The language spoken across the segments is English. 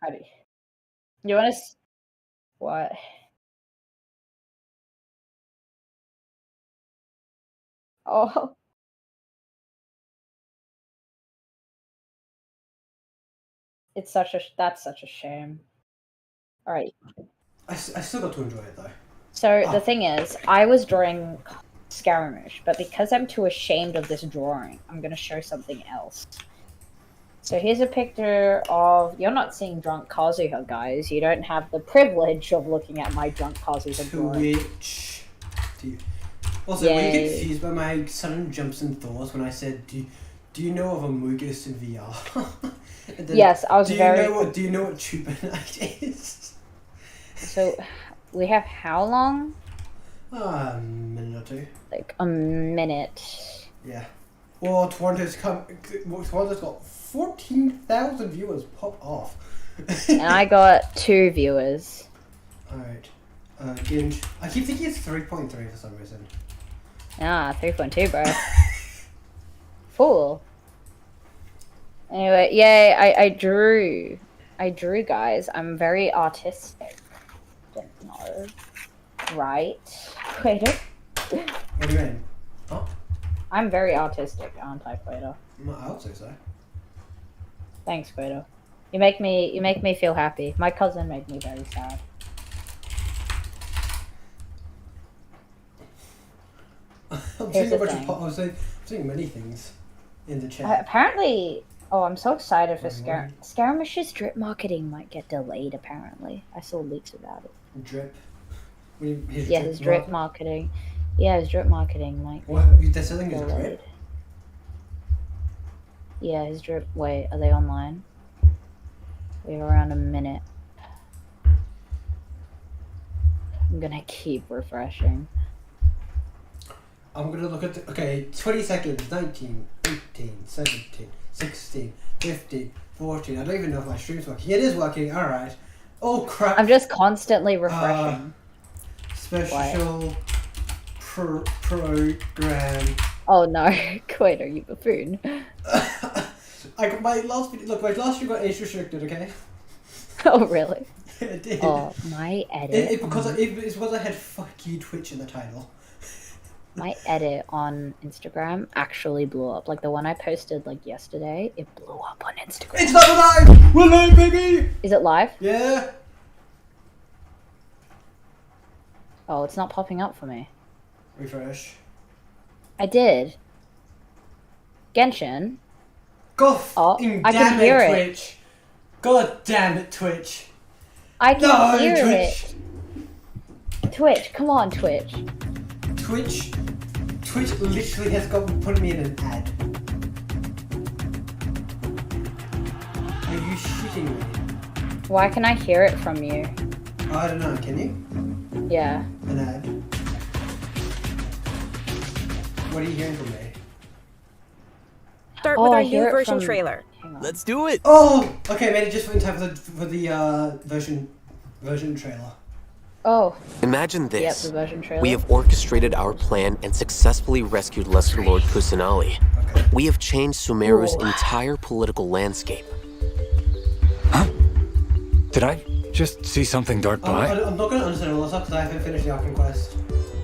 How do you want to? What? Oh, that's such a shame. All right. I still got to enjoy it though. So the thing is, I was drawing Scaramouche, but because I'm too ashamed of this drawing, I'm gonna show something else. So here's a picture of... You're not seeing drunk Kazuha, guys. You don't have the privilege of looking at my drunk Kazuha drawing. Twitch. Also, were you confused by my sudden jumps and thoughts when I said, do you know of a Mugus in VR? Yes, I was do you know what Tuba Night is? So, we have how long? A minute or two. Like, a minute. Yeah. Well, Toronto's got 14,000 viewers. Pop off. And I got 2 viewers. Alright. Ginge. I keep thinking it's 3.3 for some reason. Ah, 3.2, bro. Fool. Anyway, yay, I drew. I drew, guys. I'm very artistic. Don't know. Right? Quater? What do you mean? Huh? I'm very artistic, aren't I, Quater? I would say so. Thanks, Quater. You make me feel happy. My cousin made me very sad. I'm seeing many things in the chat. Apparently, oh, I'm so excited for Scaramouche's drip marketing might get delayed. Apparently, I saw leaks about it. Drip. His drip marketing. Yeah, his drip marketing might. What? They're selling his drip? Yeah, his drip. Wait, are they online? We have around a minute. I'm gonna keep refreshing. I'm gonna look at okay, 20 seconds, 19, 18, 17, 16, 15, 14. I don't even know if my stream's working. It is working, alright. Oh crap. I'm just constantly refreshing. Special program. Oh no, quit, are you buffoon? I got my last video, look, my last stream got age restricted, okay? Oh really? It did. Oh, my edit. It's because I had fuck you Twitch in the title. My edit on Instagram actually blew up. Like the one I posted like yesterday, it blew up on Instagram. It's not live! We're live, baby! Is it live? Yeah. Oh, it's not popping up for me. Refresh. I did. Genshin. God I can hear it. Twitch. God damn it, Twitch. I can hear Twitch. it. Twitch, come on, Twitch. Twitch literally has put me in an ad. Are you shitting me? Why can I hear it from you? I don't know, can you? Yeah. An ad. What are you hearing from me? Start with our new version trailer. Let's do it! Oh! Okay, I made it just in time for the version trailer. Oh. Imagine this. Yep, the version trailer. We have orchestrated our plan and successfully rescued Lesser Lord Kusanali. Okay. We have changed Sumeru's entire political landscape. Huh? Did I just see something dart by? I'm not going to understand all this stuff because I haven't finished the Arkham quest.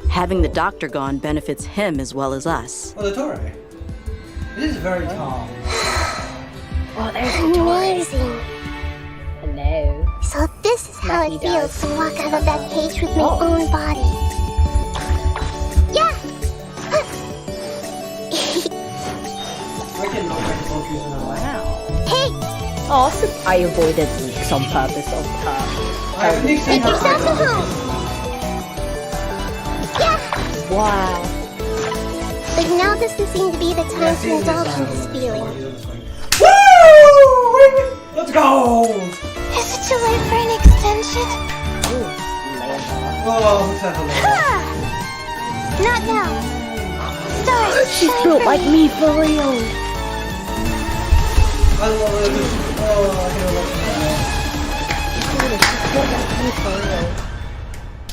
Having the doctor gone benefits him as well as us. Oh, the Torre. This is very calm. Oh, there's the Torre. Hello. So this is how it feels to walk out of that cage with my own body. Yeah! Wow. Hey! Oh, I avoided leaks on purpose on purpose. Take yourself to home! Yeah! Wow. But now doesn't seem to be the time to indulge in this feeling. Woo! Let's go! Is it too late for an extension? Oh, let's have a look. Not now. Stars, She's built like me for real. I love it. Oh,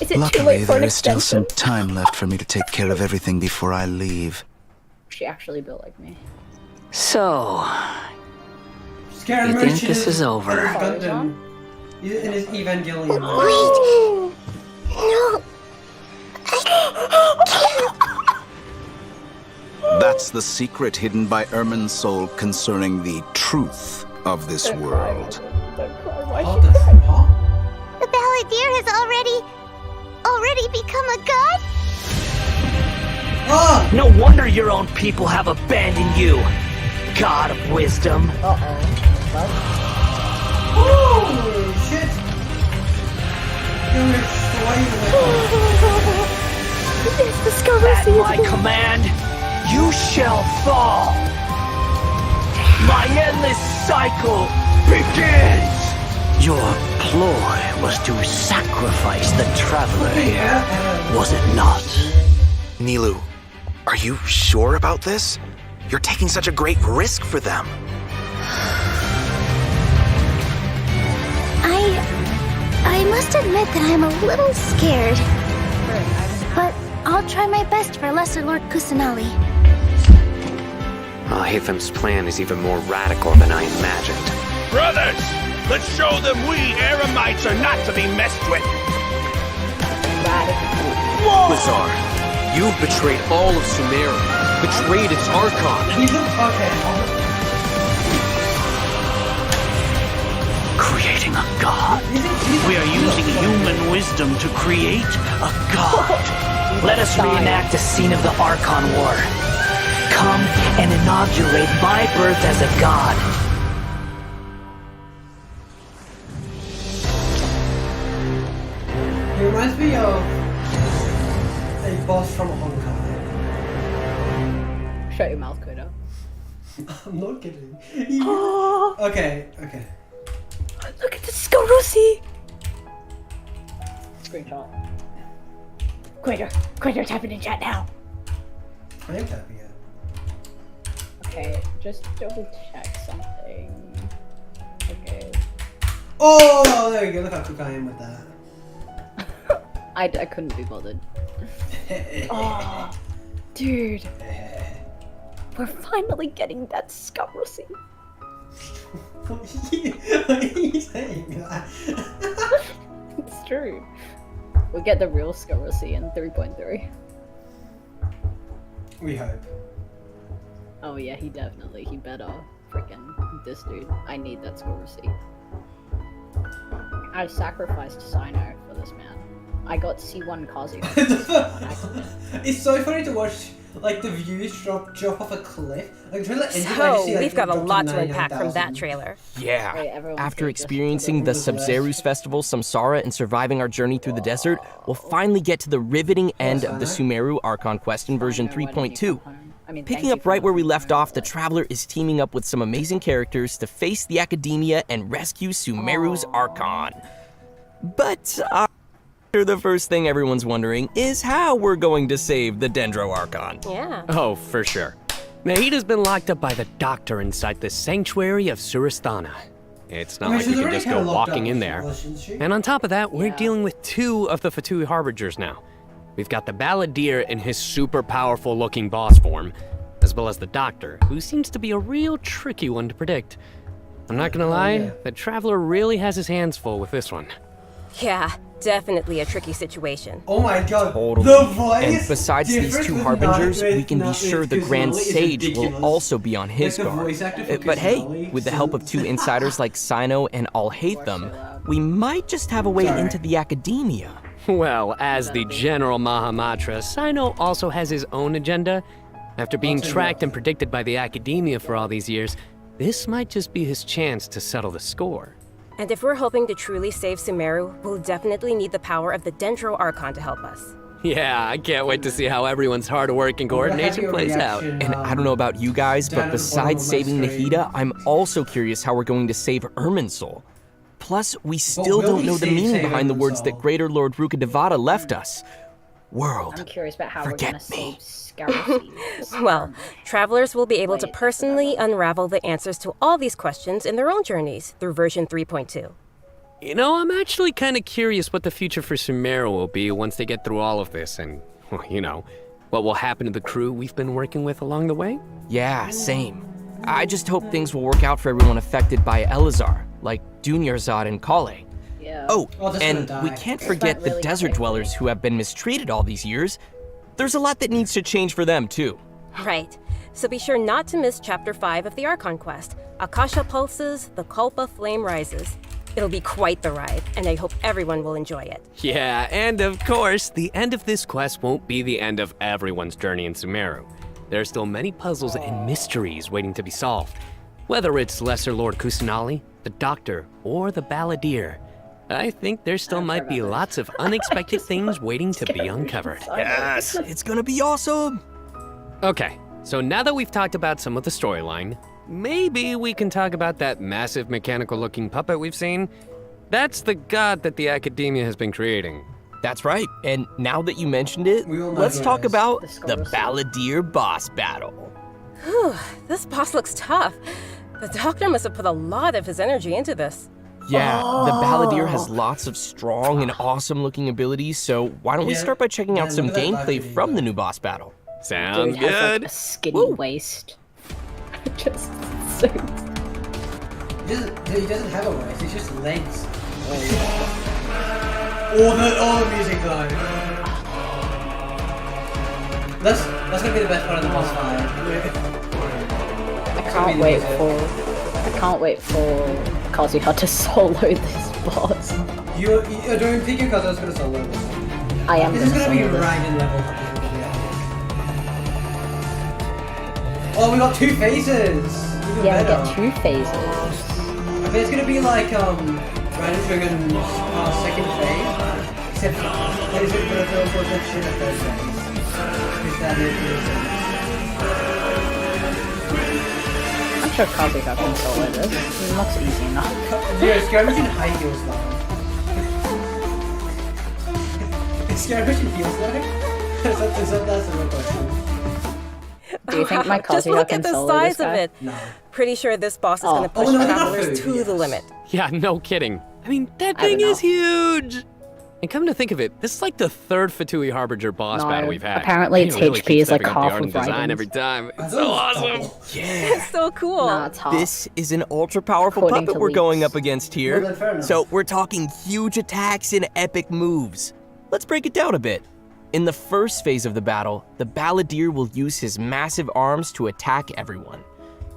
Is it too Luckily, late for an there is still some extension? time left for me to take care of everything before I leave. She actually built like me. So, Scary you think this is over? He's in his Evangelion. Wait. No. That's the secret hidden by Ermin's soul concerning the truth of this world. What the fuck? The balladeer has already become a god? Ah! No wonder your own people have abandoned you, god of wisdom. Holy shit! You're At my command, you shall fall. My endless cycle begins. Your ploy was to sacrifice the traveler here, was it not? Nilu, are you sure about this? You're taking such a great risk for them. I must admit that I'm a little scared. But I'll try my best for Lesser Lord Kusanali. Hatham's plan is even more radical than I imagined. Brothers, let's show them we Eremites are not to be messed with. Lazar, you've betrayed all of Sumeru, betrayed its Archon. Creating a god. We are using human wisdom to create a god. Let us reenact a scene of the Archon War. Come and inaugurate my birth as a god. He reminds me of a boss from Hong Kong. Shut your mouth, Koda. I'm not kidding. Okay. Look at the Skorusi! Screenshot. Quater, type it in chat now. I am tapping it. Okay, just double check something. Okay. Oh, there you go. Look how quick I am with that. I couldn't be bothered. Oh, dude. We're finally getting that Skorusi. What are you saying? It's true. We'll get the real Skorusi in 3.3. We hope. Oh yeah, he better. Freaking this dude. I need that Skorusi. I sacrificed Sino for this man. I got C1 Kazu. It's so funny to watch like the views drop off a cliff. Like, We've got a lot to unpack from that trailer. Yeah. After experiencing the Sub-Zerus Festival, Samsara, and surviving our journey through the desert, we'll finally get to the riveting end of the Sumeru Archon quest in version 3.2. Picking up right where we left off, the Traveler is teaming up with some amazing characters to face the Academia and rescue Sumeru's Archon. But the first thing everyone's wondering is how we're going to save the Dendro Archon. Yeah. Oh, for sure. Nahida's been locked up by the doctor inside the sanctuary of Surasthana. It's not like we can just go walking in there. And on top of that, we're dealing with two of the Fatui Harbingers now. We've got the Balladeer in his super powerful looking boss form, as well as the doctor, who seems to be a real tricky one to predict. I'm not gonna lie, the Traveler really has his hands full with this one. Yeah, definitely a tricky situation. Oh my god, Totally. the voice! And besides these two Harbingers, we can be sure the Grand Sage will also be on his guard. But hey, with the help of two insiders like Sino and I'll Hate Them, we might just have a way into the Academia. Well, as the General Mahamatra, Sino also has his own agenda. After being tracked and predicted by the Academia for all these years, this might just be his chance to settle the score. And if we're hoping to truly save Sumeru, we'll definitely need the power of the Dendro Archon to help us. Yeah, I can't wait to see how everyone's hard work and coordination plays out. And I don't know about you guys, but besides saving Nahida, I'm also curious how we're going to save Irminsul. Plus, we still don't know the meaning behind the words that Greater Lord Rukkhadevata left us. World, I'm curious about how we're gonna save Well, travelers will be able to personally unravel the answers to all these questions in their own journeys through version 3.2. You know, I'm actually kind of curious what the future for Sumeru will be once they get through all of this and, well, you know, what will happen to the crew we've been working with along the way. Yeah, same. I just hope things will work out for everyone affected by Elazar, like Dunyarzad and Kale. Yeah. Oh, that's and gonna we die. can't It's forget not the really desert quickly. dwellers who have been mistreated all these years. There's a lot that needs to change for them, too. Right. So be sure not to miss Chapter 5 of the Archon quest, Akasha Pulses, the Kulpa Flame Rises. It'll be quite the ride, and I hope everyone will enjoy it. Yeah, and of course, the end of this quest won't be the end of everyone's journey in Sumeru. There are still many puzzles and mysteries waiting to be solved. Whether it's Lesser Lord Kusanali, the Doctor, or the Balladeer, I think there still might be lots of unexpected things waiting to be uncovered. Yes, it's gonna be awesome. Okay, so now that we've talked about some of the storyline, maybe we can talk about that massive mechanical-looking puppet we've seen. That's the god that the Academia has been creating. That's right, and now that you mentioned it, We all know let's who it talk is. about the Balladeer boss battle. Whew, this boss looks tough. The Doctor must have put a lot of his energy into this. Yeah, the Balladeer has lots of strong and awesome-looking abilities, so why don't we start by checking out some gameplay from the new boss battle? Sounds Dude has good. like a skinny waist. Just so. He doesn't have a waist, it's just legs. All the music though. That's gonna be the best part of the boss fight. I can't wait for Kazuha to solo this boss. You're doing think your cousin's gonna solo this. I am This is gonna be solo this. right in level. Oh, we got 2 phases. Even Yeah, we better. get 2 phases. I bet it's gonna be like Ryan Dragon's second phase, except that is it gonna go for a third phase. Is that it? I'm sure Kazuha can solo this. It looks easy enough. Yeah, skirmish in high heels though. Is skirmish in heels though? That's the real question. Do you think my Just Kazuha look can at the solo size this of guy? it. Pretty sure this boss is gonna push no, not travelers food, to the limit. Yeah, no kidding. I mean, that I don't thing is know. huge! And come to think of it, this is like the 3rd Fatui Harbinger boss No, battle we've had. apparently its They really HP keep is like stepping up the half art and of design Raiden's. every time. It's so awesome! It's so cool. Nah, it's half. This is an ultra-powerful According puppet to we're going leaks. up against Well, here. then fair enough. So we're talking huge attacks and epic moves. Let's break it down a bit. In the first phase of the battle, the Balladeer will use his massive arms to attack everyone.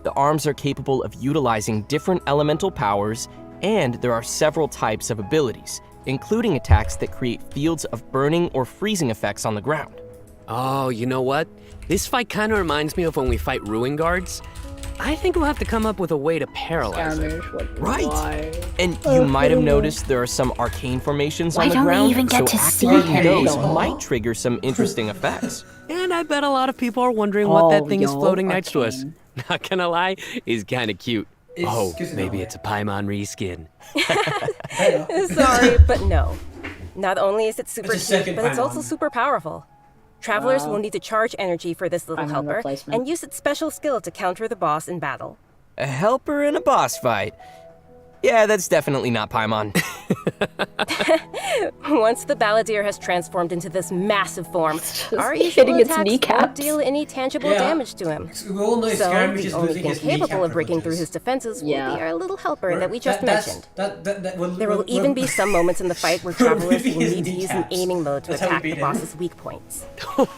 The arms are capable of utilizing different elemental powers, and there are several types of abilities, including attacks that create fields of burning or freezing effects on the ground. Oh, you know what? This fight kind of reminds me of when we fight Ruin Guards. I think we'll have to come up with a way to paralyze it. Skirmish, what the Right. why? And you might have noticed there are some arcane formations Why on the don't we ground, even get so to see activating him? those Oh. might trigger some interesting effects. And I bet a lot of people are wondering what that Oh, thing is yo, floating next to us. arcane. Not gonna lie, he's kind of cute. It's Oh, Kusanagi. maybe it's a Paimon reskin. Sorry, but no. Not only is it super It's a cute, second but it's also Paimon. super powerful. Travelers will need to charge energy for this little Paimon helper replacement. and use its special skill to counter the boss in battle. A helper in a boss fight. Yeah, that's definitely not Paimon. Once the Balladeer has transformed into this massive form, our hitting usual its attacks won't kneecaps. deal any tangible Yeah. damage to him. We all know So skirmish the is only losing thing his capable kneecap of breaking through his privileges. defenses will Yeah. be our little helper that we just That's- mentioned. we'll- There will we'll- even be some moments in the fight where We're travelers will ripping his need to use an kneecaps. aiming mode to That's how we attack the beat him. boss's weak points.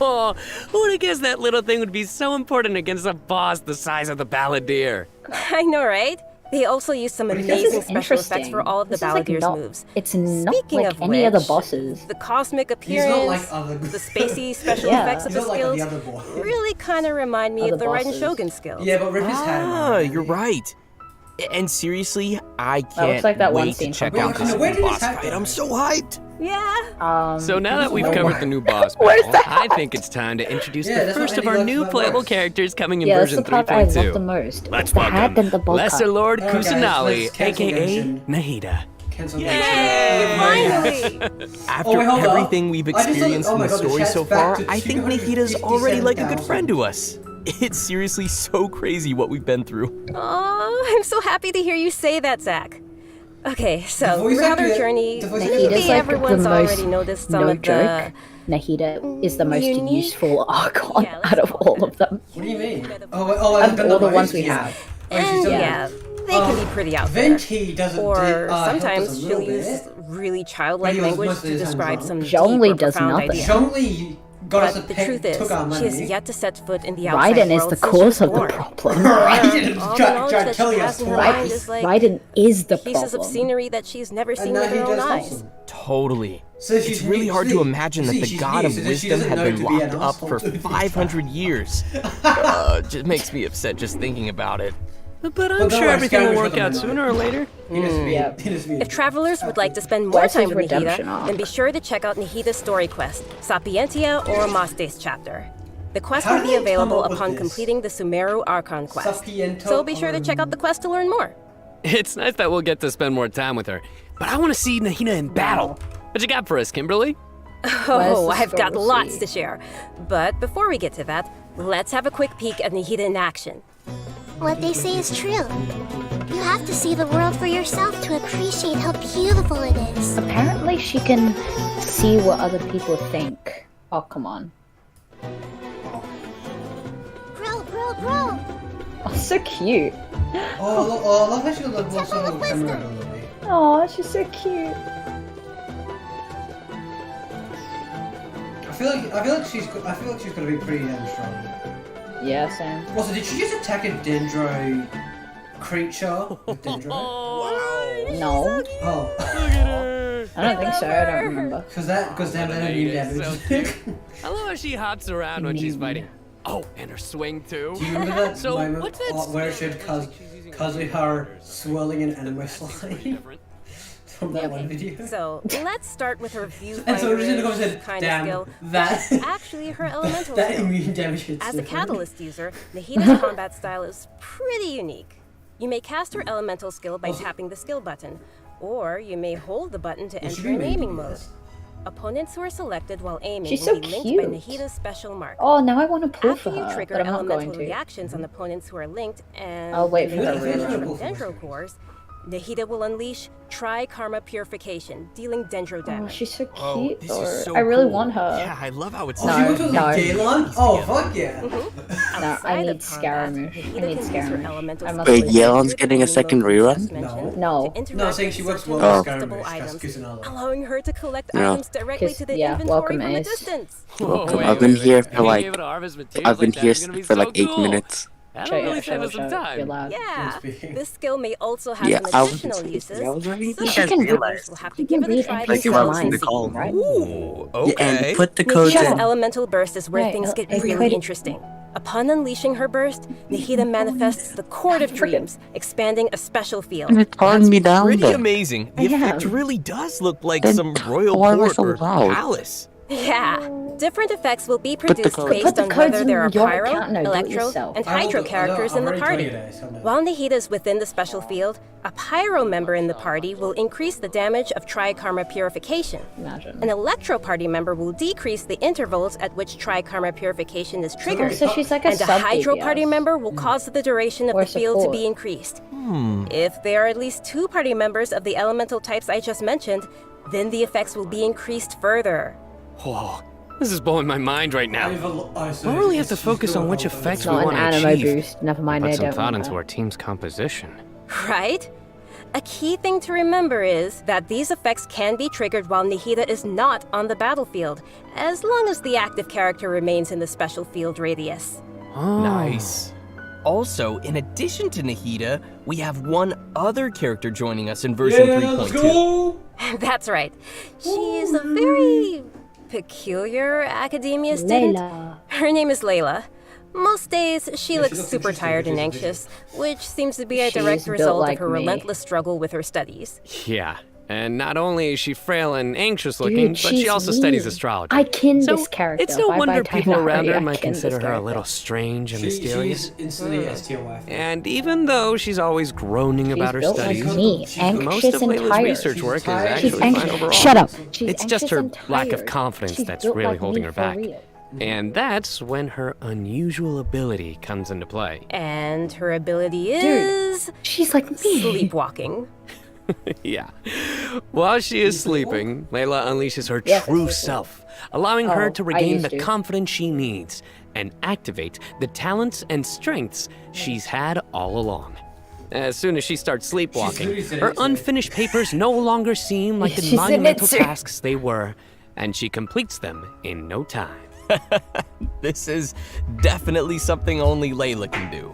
Oh, who would have guessed that little thing would be so important against a boss the size of the Balladeer? I know, right? They also use some This amazing is special effects interesting. for all of the This is, like, Balladeer's not- moves. It's not Speaking like of any other which, bosses. The cosmic He's not like appearance, other. the spacey special Yeah. effects of He's the not like skills the other boy. really kind of remind me Other of the Raiden bosses. Shogun skills. Yeah, but rip his head. Ah, you're right. And seriously, I looks can't like that one wait to scene check from out this Where new did his boss hat fight. go? I'm so hyped. Yeah. So now that we've where- covered the new boss Where's battle, that? I think it's time to introduce Yeah, the that's first what of our Andy new loves playable most. characters coming in Yeah, that's version the part I love the 3.2. most. Let's It's the head welcome and the bowl Lesser cut. Lord Alright, guys, Kusanali, let's cancel aka Genshin. Nahida. Cancel Yay, finally! After wait, hold up. everything we've I just experienced thought- oh in my the God, the story chat's so back far, to I think Nahida's already like a good friend to us. It's seriously so crazy what we've been through. Oh, I'm so happy to hear you say that, Zach. Okay, so The voice throughout our actor- journey, the voice maybe actor- Nahida's like everyone's the already most, noticed some no of joke, Nahida is the most unique- useful Archon Yeah, let's out of call all of them. What do you mean? Of all the ones we have. the... Yeah, They can be pretty out there. Venti doesn't Or help us a sometimes she'll little use bit. really childlike But he was language most of to the time describe drunk. some Zhongli deep or does profound nothing. idea. Zhongli got us But a the pick, truth is, took our she money. has yet to set foot in the outside Raiden is world the since cause she of was the born. problem. Raiden All the tried knowledge that killing she us has in her for mind life. is like Raiden is the pieces of problem. scenery that she's never seen And now with he her own does eyes. awesome. Totally. So It's she's really hard to imagine that the she's god of new, so she wisdom doesn't had know been to be locked an up asshole for to these 500 years. Just makes me upset just thinking about it. But I'm sure everything will work out sooner or later. If travelers would like to spend more Where's time his with Nahida, redemption arc? then be sure to check out Nahida's story quest, Sapientia or Mastes chapter. The quest How will did be they come available up with upon this? completing the Sumeru Archon quest. Sapiento So be sure to check out the quest to learn more. It's nice that we'll get to spend more time with her. But I want to see Nahida in battle. What you got for us, Kimberly? Oh, I've got lots to share. But before we get to that, let's have a quick peek at Nahida in action. What they say is true. You have to see the world for yourself to appreciate how beautiful it is. Apparently she can see what other people think. Oh, come on. Bro. Oh, so cute. Oh, I love how she got lost on the camera a little bit. Oh, she's so cute. I feel like she's gonna be pretty damn strong. Yeah, Sam. Also, did she just attack a dendro creature with dendro? No. Oh. I don't think so. I don't remember. Because that immune damage. So cute. I love how she hops around when she's fighting. Oh, and her swing too. Do you remember that So, moment what's that where she had Kazuhara swirling an anime slide? From that one video. So let's start with her viewfinder And so Regina comes in, kind damn, of skill, that- which is actually her elemental that skill. immune damage hits As a different. catalyst user, Nahida's combat style is pretty unique. You may cast her elemental skill by tapping the skill button, or you may hold the button to enter an aiming mode. Opponents who are selected while aiming She's will so be linked cute. by Nahida's special mark. Oh, now I want to pull After for you her, trigger but I'm not going elemental to. reactions on opponents who are linked and I'll wait for they her get damage reaction. from dendro cores, Nahida will unleash Tri-Karma Purification, dealing dendro Oh, damage. she's so cute. Oh, this is so I really cool. want her. Yeah, I love how it's Oh, she works with no. Galen? Oh, fuck yeah. No, I Outside need of combat, Scaramouche. I Nahida need can use her Scaramouche. elemental I skill must Wait, wait. Yeon's getting a second rerun? No. No, I'm saying she works well Oh. with Scaramouche. That's Kusanala. allowing her to collect Yeah. items directly to the yeah, inventory welcome, from a Ace. distance. Welcome. wait, I've been wait, here wait. for Being like able to harvest materials I've been like that here is gonna be for so like 8 cool. minutes. That'll really save us some You're time. loud. Yeah, speaking. this skill may also have Yeah, some I was additional uses. I was wondering if Some you guys users realized. will have to You give can it a read try Like, if I was in the themselves. call. right? Ooh, Yeah, and okay. put the codes Nahida's in. elemental burst is where Right, things get I really quit. interesting. Upon unleashing her burst, Nahida manifests the Court of Dreams, expanding a special field. It's calling me down Pretty there. amazing. The I effect am. really does look like Then some royal why am I court so or loud? palace. Yeah, different effects will be Put the produced code- based Put the on codes whether in there are your pyro, account, no, do it electro, yourself. and I will hydro do- characters I've in the already party. told you guys, calm down. While Nahida is within the special field, a pyro member in the party will increase the damage of Tri-Karma Purification. Imagine. An electro party member will decrease the intervals at which Tri-Karma Purification is triggered. So she's like a and a sub hydro ABS. party member will cause the duration of Or the field to support. be increased. If there are at least 2 party members of the elemental types I just mentioned, then the effects will be increased further. Whoa, this is blowing my mind right now. I We'll really have to focus on which effects we Not want an to anime achieve. boost. Never mind. Put I some don't thought want into that. our team's composition. Right? A key thing to remember is that these effects can be triggered while Nahida is not on the battlefield, as long as the active character remains in the special field radius. Nice. Also, in addition to Nahida, we have one other character joining us in version 3.2. That's right. She is a very peculiar academia student. Layla. Her name is Layla. Most days, she Yeah, looks she looks super interesting, tired and she's anxious, which seems to be a She's direct built result like of her me. relentless struggle with her studies. Yeah, and not only is she frail and anxious looking, Dude, but she she's also studies mean. astrology. I kin so this character. it's no Bye-bye, wonder people around her Tainari. I might kin this consider her a character. little strange and mysterious. She's instantly STO wife. And even though she's always groaning about her built like studies, me, most anxious of and Layla's tired. research work is tired. actually She's fine anxious. overall. Shut up. She's It's just anxious her and lack of tired. confidence She's that's built really like holding me her for back. real. And that's when her unusual ability comes into play. And her ability is She's like me. sleepwalking. Yeah. While she is sleeping, Layla unleashes her Yes, I true see. self, allowing her Oh, to I regain used the to. confidence she needs and activate the talents and strengths she's had all along. As soon as she starts sleepwalking, literally her Zenitsu. unfinished papers no longer seem like the She's monumental Zenitsu. tasks they were, and she completes them in no time. This is definitely something only Layla can do.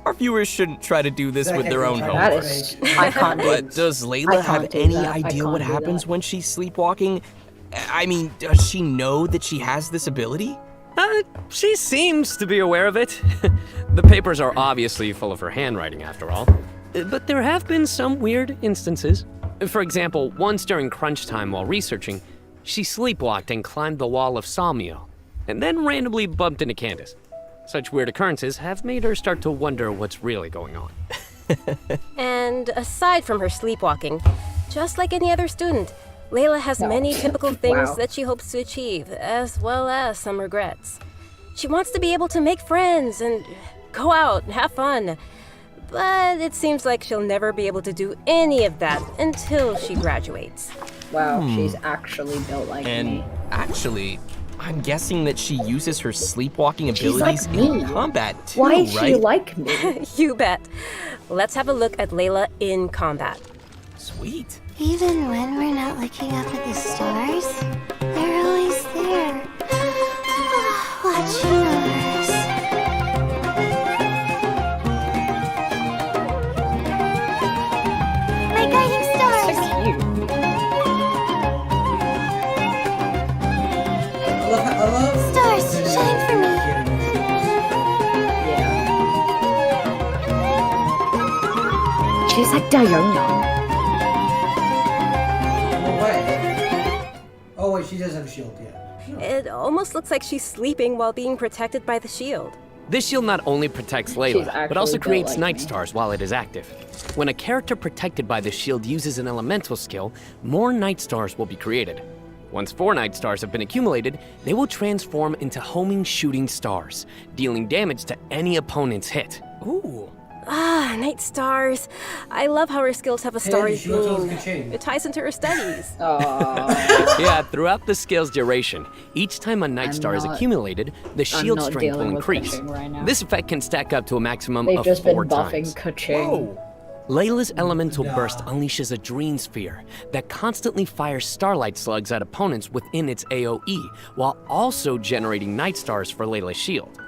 Our viewers shouldn't try to do this with their own That homework. is, I can't do But this. does I Layla can't have do any that. I idea can't what do happens that. when she's sleepwalking? I mean, does she know that she has this ability? She seems to be aware of it. The papers are obviously full of her handwriting, after all. But there have been some weird instances. For example, once during crunch time while researching, she sleepwalked and climbed the wall of Sawmill, and then randomly bumped into Candace. Such weird occurrences have made her start to wonder what's really going on. And aside from her sleepwalking, just like any other student, Layla has many typical things Wow. that she hopes to achieve, as well as some regrets. She wants to be able to make friends and go out and have fun. But it seems like she'll never be able to do any of that until she graduates. Wow, she's actually built like And me. actually, I'm guessing that she uses her sleepwalking She's like abilities me. in combat too, Why is right? she like me? You bet. Let's have a look at Layla in combat. Sweet. Even when we're not looking up at the stars, they're always there. Watching us. My guiding stars! I love Stars, shine for me! She's like Diona. Oh wait, she does have a shield, yeah. It almost looks like she's sleeping while being protected by the shield. This shield not only protects She's Layla, but actually also built creates like Night me. Stars while it is active. When a character protected by the shield uses an elemental skill, more Night Stars will be created. Once 4 Night Stars have been accumulated, they will transform into homing shooting stars, dealing damage to any opponent's hit. Ooh. Ah, Night Stars. I love how her skills have a starry she also has theme. good chain. It ties into her studies. Yeah, throughout the skill's duration, each time a Night I'm Star is not- accumulated, the shield not strength will dealing with increase. Ka-Ching right now. This effect can stack up to a maximum They've of just been 4 buffing times. Ka-Ching. Layla's elemental burst unleashes a dream sphere that constantly fires starlight slugs at opponents within its AoE, while also generating Night Stars for Layla's shield.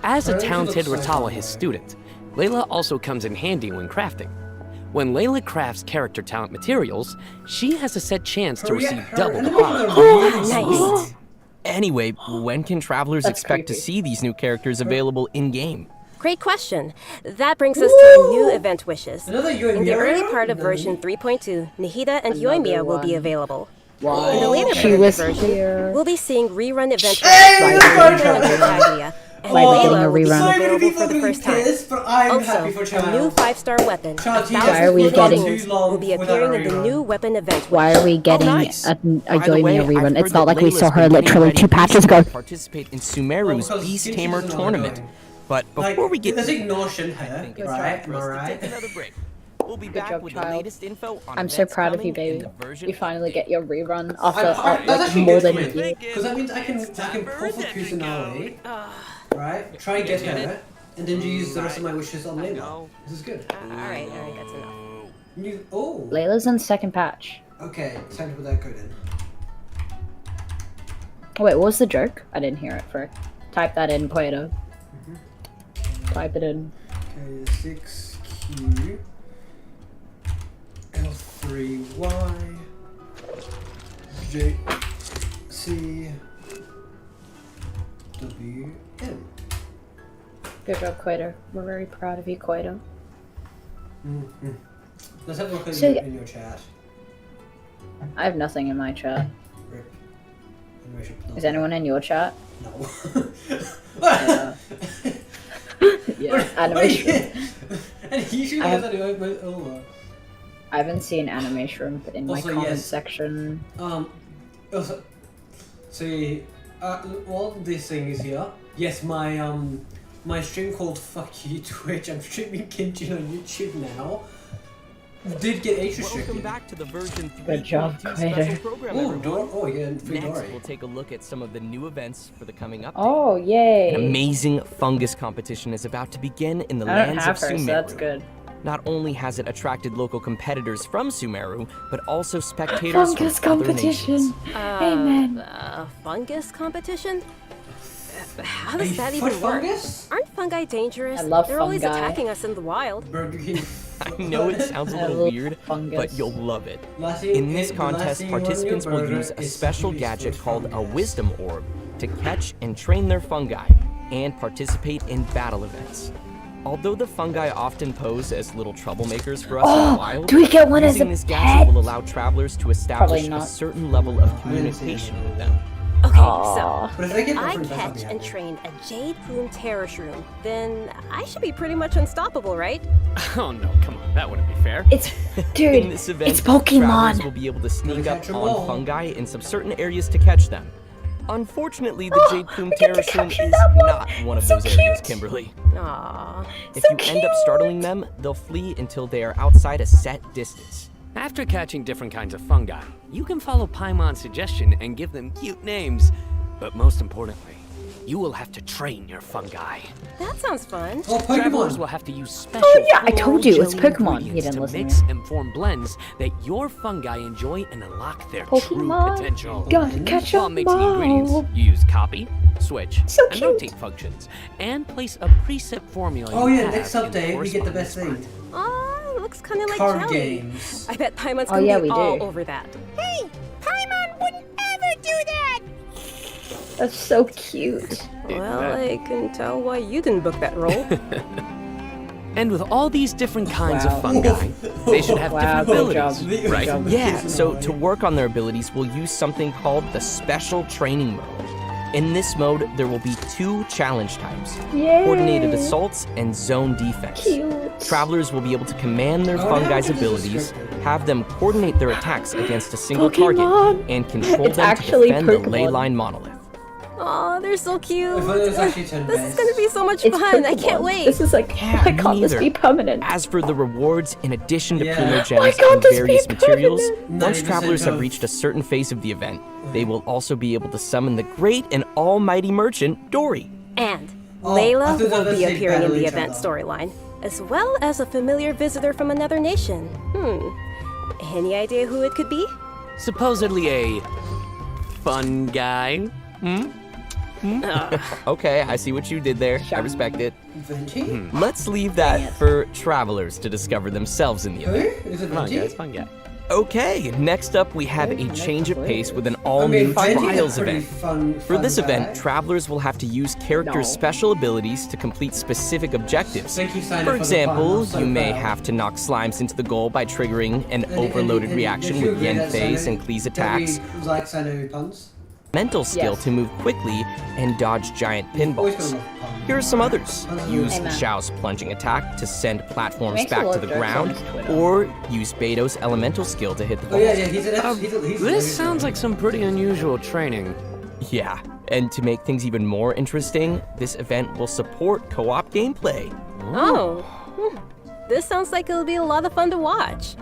As a Her talented looks like Ratawa his student, Layla also comes in handy when crafting. When Layla crafts character talent materials, she has a set chance to receive double the product. Nice. Anyway, when can travelers That's expect to creepy. see these new characters available in-game? Great question. That brings us to our new event wishes. Another Yoimiya In the early rerun? part of No. version 3.2, Nihida and Another Yoimiya will be one. available. Why? In the later She part of was the version, here. we'll be seeing rerun event Hey, wishes look for at Ninja that. Taglia, and Why are we getting Layla a will be rerun? So many available people for the are first time. pissed, but I'm happy for Also, Child. a new 5-star weapon, Child, you a Why are we thousand getting- too long will be without appearing in a the rerun. new weapon event. Why are we getting nice. a By the way, Yoimiya I've rerun? heard It's not that like we Layla's saw her been getting literally ready 2 patches recently ago. to participate in Sumeru's because Beast Ginchi's Tamer is not tournament. going. But before we get let's to ignore Shinhe, think it's right? time Am I for us to right? take another break. We'll be Good back job, with child. the latest info on I'm so events proud of you, coming in baby. the version You finally get your rerun I'm after that's like actually more good than a for me, year. because that means I can pull for Kusanagi, right? Try and get her, and then use the rest of my wishes on Layla. This is good. Alright, that's enough. Oh, Layla's in second patch. okay, it's time to put that code in. Oh, wait, what was the joke? I didn't hear it. For type that in, Quato. Type it in. Okay, 6Q L3Y J C W M. Good job, Quato. We're very proud of you, Quato. Let's have a look at So- in your chat. I have nothing in my chat. Rip. Animation plus. Is anyone in your chat? No. Yeah, animation. And he should I have have- that anyway, but oh. I haven't seen animation in my Also, comment yes. section. Also, see, all this thing is here. Yes, my stream called Fuck You Twitch. I'm streaming Kinchin on YouTube now. Did get age restricted. Welcome back to the version 3.2 Good job, special Quater. program. Oh, everyone. yeah, free Next, Dory. we'll take a look at some of the new events for the coming update. Oh, yay! An amazing fungus competition is about to begin in the I don't lands have of her, so Sumeru. that's good. Not only has it attracted local competitors from Sumeru, but also spectators Fungus from other competition. nations. Amen. Fungus competition? How does A that foot even work? fungus? Aren't fungi dangerous? I love They're always fungi. attacking us in the wild. Burger King. I know it sounds a I little love weird, fungus. but you'll love it. Lassie, In this the contest, lassie on your participants will burger use a is special really gadget foot called a fungus. wisdom orb to catch and train their fungi and participate in battle events. Although the fungi often pose as little troublemakers for us in the wild, do we get one as using a this pet? gadget will allow travelers to establish Probably a not. certain level of communication with them. Okay, Aw. But if they get so the I fruit, that's not catch the and end. train a jade plume terror shroom, then I should be pretty much unstoppable, right? Oh no, come on, that wouldn't be fair. It's dude. In this event, It's travelers Pokemon. will be able to sneak Gotta up catch 'em on all. fungi in some certain areas to catch them. Unfortunately, the Jade Plume I get Terror to Shroom capture is that one. not one of So those areas, cute. Kimberly. Aww. If So you end up cute. startling them, they'll flee until they are outside a set distance. After catching different kinds of fungi, you can follow Paimon's suggestion and give them cute names. But most importantly, you will have to train your fungi. That sounds fun. Oh, Travelers Pokemon. will have to use special yeah, I told you, it's floral Pokemon. jelly You didn't ingredients to listen to mix me. and form blends that your fungi enjoy and unlock their Pokemon. true potential. Gotta catch While 'em mixing ingredients, all. you use copy, switch, So and cute. rotate functions, and place a preset formula. Oh you yeah, have next in the update we get the corresponding best spot. thing. Aw, looks kind of like Card jelly. games. I bet Paimon's Oh, gonna yeah, be we all do. over that. Hey, Paimon wouldn't ever do that! That's so cute. Well, I can tell why you didn't book that role. And with all these different kinds Wow. of fungi, they should have Wow, different good abilities, job. Good right? job. Yeah, so to work on their abilities, we'll use something called the Special Training Mode. In this mode, there will be 2 challenge types, Yay. Coordinated Assaults and Zone Defense. Cute. Travelers will be able to command their I wonder how fungi's much this is abilities, scripted. have them coordinate their attacks against a single Pokemon. target, and control It's them to actually defend the Pokemon. ley line monolith. Aw, they're so cute. I thought it was actually 10 This is gonna be so much It's fun. I Pokemon. can't wait. This is like, Yeah, why me can't this neither. be permanent? As for the rewards, in addition to Yeah. Primo Why Gems can't and this be various materials, permanent? once 90% travelers have of- reached a certain phase of the event, they will also be able to summon the great and almighty merchant, Dory. And Oh, I Layla thought that will was be a appearing in battle the each event other. storyline, as well as a familiar visitor from another nation. Any idea who it could be? Supposedly a fun guy. Okay, I see what you did there. I respect it. Venti? Let's leave that for travelers to discover themselves in the Who? event. Is it Fun guy, Venti? fun guy. Okay, next up we have a change of pace with an all-new Venti's a Trials pretty event. fun For this guy. event, travelers will have to use characters' special abilities to complete specific objectives. Thank you, Simon, For for the example, fun. I'm so you may proud. have to knock slimes into the goal by triggering an overloaded reaction Did you with agree Yen that Fei's Simon- and Klee's that attacks, we like Sino puns? mental skill Yes. to move quickly, and dodge giant Always pinballs. gonna love puns. Here are some others. Use Amen. Xiao's plunging attack to send platforms Makes a back lot to of the jokes on ground, his Twitter. or use Beto's elemental skill to hit the Oh balls. yeah, yeah, he's an he's This sounds like some pretty unusual training. Yeah, and to make things even more interesting, this event will support co-op gameplay. Oh, this sounds like it'll be a lot of fun to watch.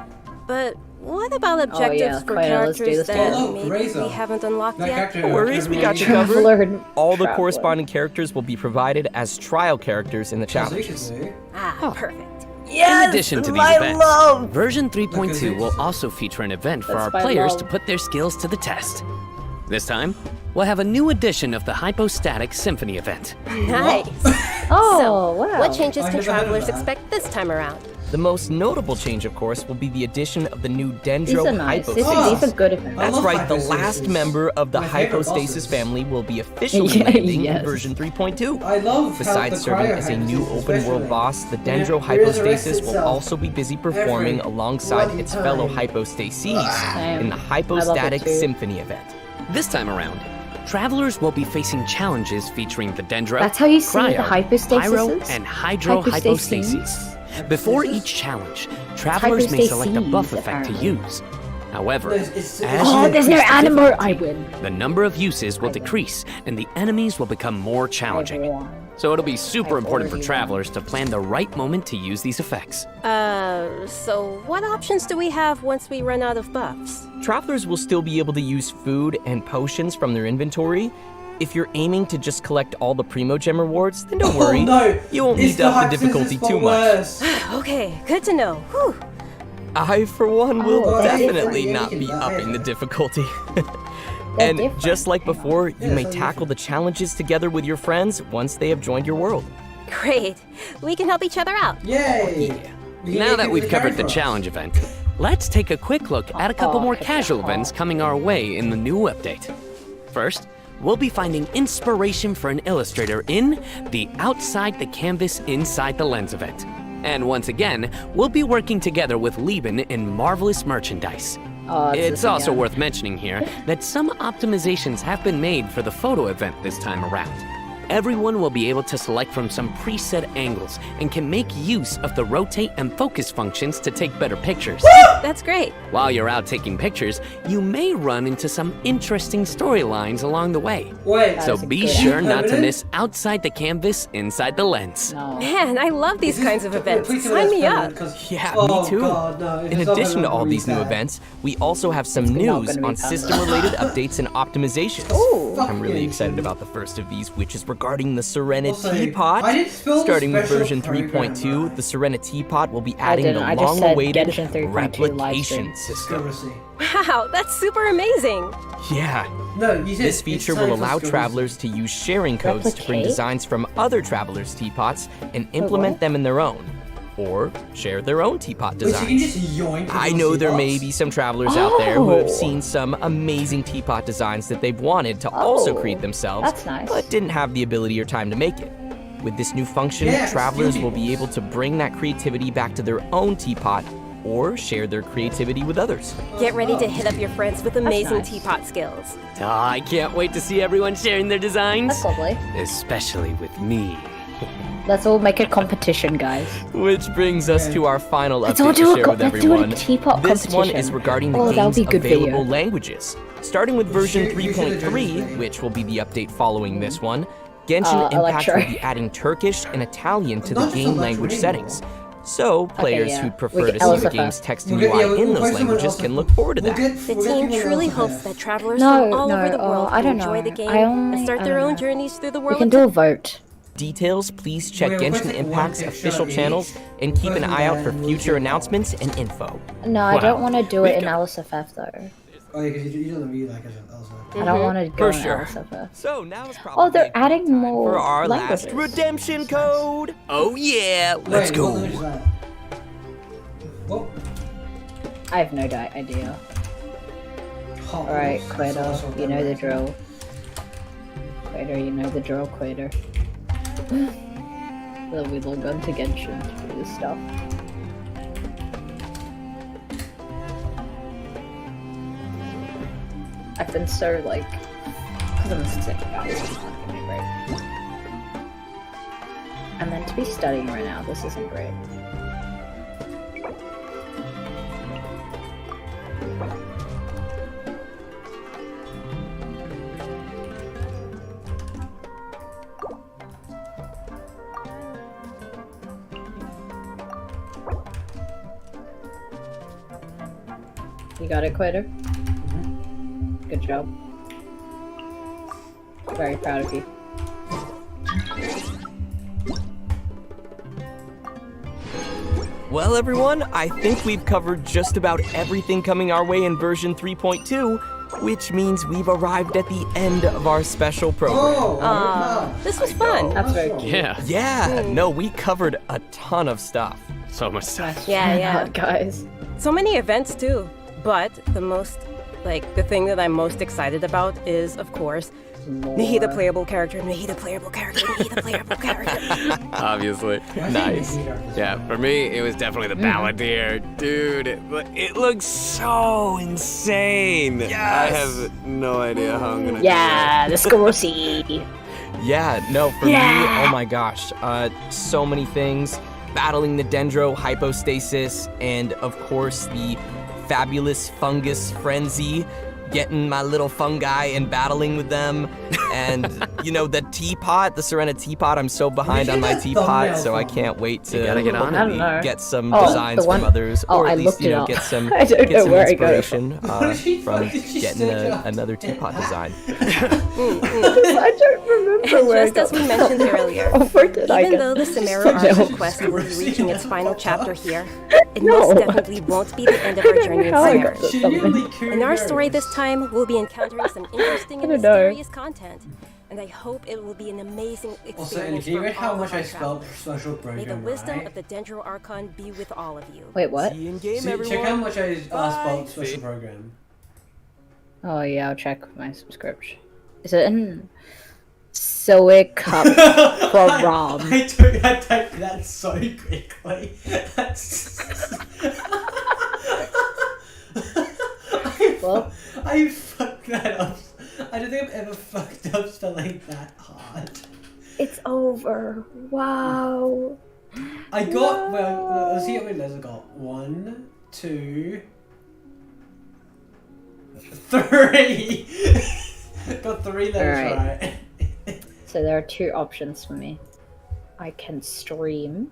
But what about objectives yeah, for quite, let's do characters this that one. maybe Razor. we haven't unlocked That yet? character- No worries, we got you Traveler covered. and All the Traveler. corresponding characters will be provided as trial characters in the challenges. Perfect. In addition to these events, version 3.2 will also feature an event for That's our my players love. to put their skills to the test. This time, we'll have a new edition of the Hypostatic Symphony event. Nice. Oh, So, wow. what changes I can never heard of travelers that. expect this time around? The most notable change, of course, will be the addition of the new These Dendro are nice. Hypostasis. These are good events. That's love right, the Hypostasis. last member of the My favorite Hypostasis bosses. family will be officially Yeah, landing yes. in version 3.2. I love Besides how the serving cryo as a new hypostasis open world especially. boss, the Yeah, Dendro it resurrects Hypostasis will itself also be busy performing every alongside bloody its fellow time. Hypostases in the I love Hypostatic it too. Symphony event. This time around, travelers will be facing challenges featuring the Dendro, That's how you say the Cryo, hypostasises? Pyro, and Hydro Hypostases? Hypostases. Before each challenge, travelers may select a buff Hypostases, effect to apparently. use. However, No, it's- as Oh, you there's no increase the animal. difficulty, I win. the number of uses will decrease and the enemies will become more challenging. won. So it'll be super I've important for already travelers to plan the right moment to use these effects. So what options do we have once we run out of buffs? Travelers will still be able to use food and potions from their inventory, If you're aiming to just collect all the Primogem rewards, then don't worry. No, you won't need to up the difficulty too much. Okay, good to know. Whew. I, for one, will that's definitely different. not be Yeah, upping the difficulty. They're And different. just like before, you may so tackle the challenges together with your friends once they have joined your world. Great. We can help each other out. Yay! Now that we've covered the challenge event, let's take a quick look at a couple more casual events coming our way in the new update. First, we'll be finding inspiration for an illustrator in the Outside the Canvas Inside the Lens event. And once again, we'll be working together with Lieben in Marvelous Merchandise. It's also worth mentioning here that some optimizations have been made for the photo event this time around. Everyone will be able to select from some preset angles and can make use of the rotate and focus functions to take better pictures. That's great. While you're out taking pictures, you may run into some interesting storylines along the way. Wait. So be sure not to miss Outside the Canvas Inside the Lens. Man, I love these kinds of events. Sign me up. Yeah, Oh, me too. God, no. If In it's not addition to gonna all be these new sad. events, we also have some news on system-related updates and optimizations. I'm really excited about the first of these, which is regarding the Serenity Also, Teapot. I didn't spill the Starting with special version program, 3.2, the Serenity Teapot will be adding didn't. the I just said long-awaited version 3.2 replication livestream. system. Conspiracy. Wow, that's super amazing. Yeah. No, you said This it's feature time will for allow conspiracy. travelers to use sharing codes to bring Replicate? designs from other travelers' teapots and implement them in their own, or share their own teapot Wait, so you can designs. just yoink I people's know there may teapots? be some travelers out there who have Oh. seen some amazing teapot designs that they've wanted to also create themselves, that's nice. but didn't have the ability or time to make it. With this new function, Yes, travelers you will be able to bring that creativity back to their own teapot or share their creativity with others. Get ready to hit up your friends with amazing nice. teapot skills. I can't wait to see everyone sharing their designs. That's lovely. Especially with me. Let's all make a competition, guys. Which brings us to our final Let's all update do to a share co- with let's do a everyone. teapot This one is competition. regarding the Oh, that would game's be good video. available languages. Starting with version You should have 3.3, done it. which will be the update following this one, Genshin Impact Electro. will be adding Turkish and Italian to the Not just game Electro language anymore. settings. So, players yeah. who We prefer get to see the Elsa game's first. text and We'll get- UI yeah, we'll in play those someone languages else. can look forward to We'll that. get- The we'll get team people truly else hopes there. that travelers No, from all over the no, world I can don't enjoy know. the game I only- and start I their don't own know. journeys through the We world. can do a vote. Details, please check Wait, we'll Genshin take one Impact's picture official of each channels and keep an person eye out for and we'll future do it. announcements and info. No, I Wow. don't want to do We it in can- LSFF though. Oh, yeah, because you don't really like it, Elsa. I don't want to go For in sure. LSFF. So now is probably Oh, they're a good adding time more for our languages. last redemption code. Oh yeah, let's Wait, go. what language is that? What? I have no idea. Oh, Alright, that's Quater, also you know the language. drill. Quater, you know the drill, Quater. Will we log on to Genshin to do this stuff? I've been so like, because I'm sick about this. It's not gonna be great. I'm meant to be studying right now. This isn't great. You got it, Quitter? Good job. Very proud of you. Well, everyone, I think we've covered just about everything coming our way in version 3.2, which means we've arrived at the end of our special program. Oh, This was fun. That's very cute. Yeah, Yeah, no, we covered a ton of stuff. so much stuff. Yeah. Guys. So many events too. But the thing that I'm most excited about is, of course, Nahi the playable character, Nahi the playable character, Nahi the playable character. Obviously. Nice. Yeah, for me, it was definitely the Balladeer. Dude, it looks so insane. I have no idea how I'm gonna Yeah, the Scorosy. Yeah, no, for me, oh my gosh, so many things. Battling the Dendro Hypostasis, and of course the fabulous Fungus Frenzy. getting my little fungi and battling with them. And, you know, the teapot, the Serena teapot, I'm so behind on my teapot, so I can't wait to get some designs from others. Or at least, you know, get some inspiration from getting another teapot design. I don't remember where. Just as we mentioned earlier, even though the Sumeru Archon quest will be reaching its final chapter here, it most definitely won't be the end of our journey in Sumeru. In our story this time, we'll be encountering some interesting and mysterious content, and I hope it will be an amazing experience for all of our travelers. May the wisdom of the Dendro Archon be with all of you. Wait, what? Check how much I spelled special program. Oh yeah, I'll check my subscription. Is it in cuck program? I typed that so quickly. Well, I fucked that up. I don't think I've ever fucked up spelling that hard. It's over. Wow. I got, well, let's see how many letters I got. 1, 2, 3. Got 3 letters right. So there are 2 options for me. I can stream.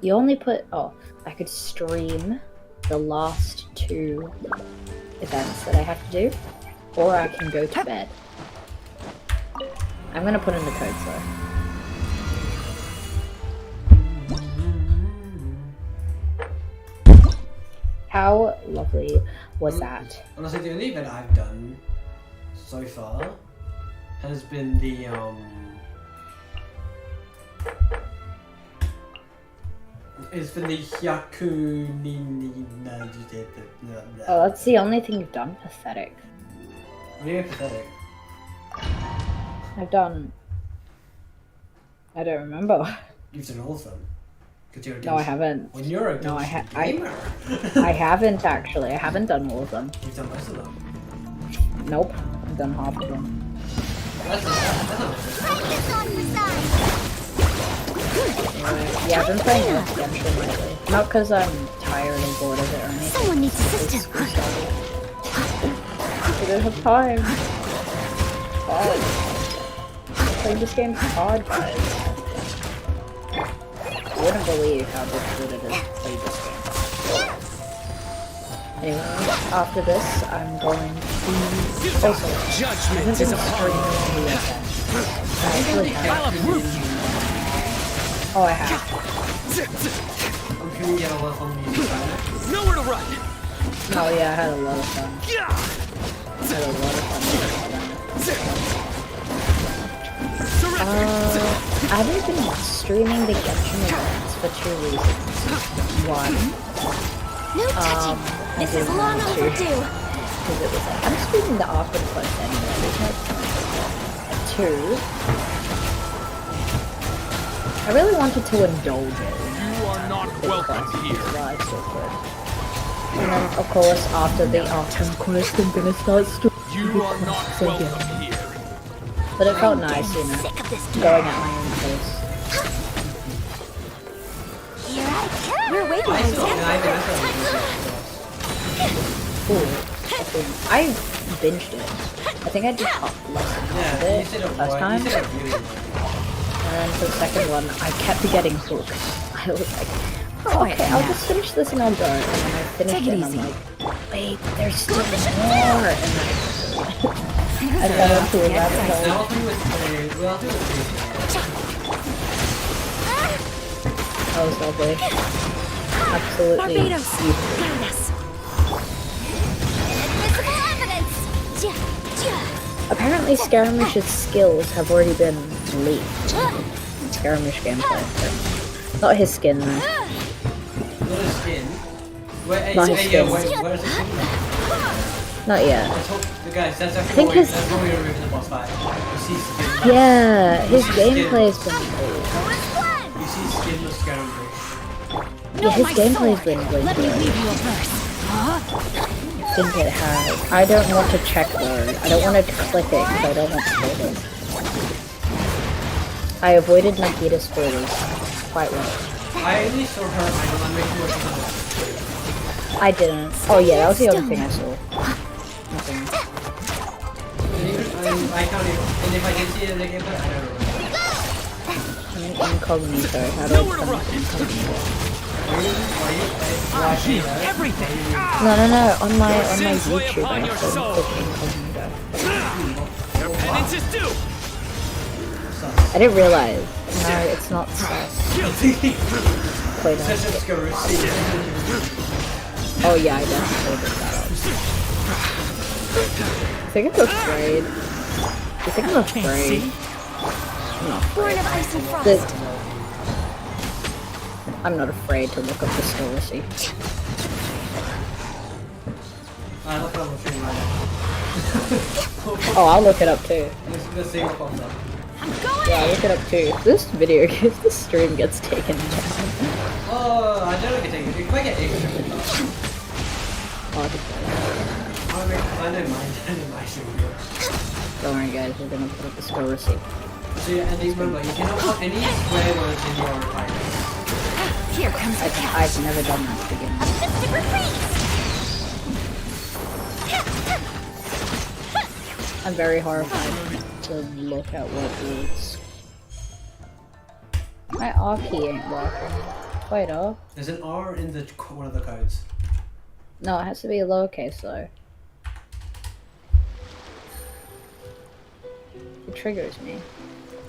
You only put, I could stream the last 2 events that I have to do, or I can go to bed. I'm gonna put in the code, so. How lovely was that? Honestly, the only event I've done so far has been the it's been the Oh, that's the only thing you've done? Pathetic. Really pathetic. I've done... I don't remember. You've done all of them. No, I haven't. When you're a gamer. I haven't actually. I haven't done all of them. You've done most of them. Nope. I've done half of them. Yeah, I've been playing less Genshin lately. Not because I'm tired or bored of it or anything. Someone needs assistance. I didn't have time. God. Playing this game's hard, guys. You wouldn't believe how difficult it is to play this game. Anyway, after this, I'm going to... Also, judgment is upon you. I actually have... Oh, I have. Nowhere to run. Oh yeah, I had a lot of fun. I haven't been streaming the Genshin events for 2 reasons. One, no touching. This is long overdue. Because it was like, I'm streaming the Archon quest anyway. 2, I really wanted to indulge it. You are not welcome here. And then, of course, after the Archon quest, I'm gonna start streaming. You are not welcome here. But it felt nice, you know, going at my own pace. Here I come. We're waiting on Ooh, I binged it. I think I did less than it the first time. And then for the second one, I kept getting hooked. I was like, oh, okay, I'll just finish this and I'll go. And then I finished it and I'm like, wait, there's still more. And I fell into a rabbit hole. That was lovely. Absolutely beautiful. Apparently Scaramouche's skills have already been leaked. Scaramouche gameplay. Not his skin though. Not his skin? Not his skin. Not yet. I think his... Yeah, his gameplay's been leaked. You see skinless Scaramouche. Yeah, his gameplay's been leaked. Let me read you a verse. I think it has. I don't want to check though. I don't want to click it because I don't want spoilers. I avoided Nagita spoilers quite well. I only saw her idol and making what I didn't. Oh yeah, that was the only thing I saw. Nothing. I can't even. And if I can see it again, but I don't know. I'm in incognito. How do I turn off incognito? Everything! No. On my YouTube, I have to click incognito. Your penance is due! I didn't realize. No, it's not sus. Wait, no. Oh yeah, I definitely did that up. I think I'm afraid. I think I'm afraid. I'm not Born afraid. of ice and frost. I'm not afraid to look up the skill receipt. I look up the stream right now. Oh, I'll look it up too. Let's see what pops up. Yeah, I'll look it up too. This stream gets taken down. Oh, I don't know if it takes it. It might get extra. Oh, I think I know my stream. don't worry guys, we're gonna put up the skill receipt. So yeah, and remember, you cannot put any swear words in your title. Here comes the catch. I've never done that to begin with. Mystic reprise. I'm very horrified to look at what words. My R key ain't working. Wait up. There's an R in the one of the codes. No, it has to be lowercase though. It triggers me.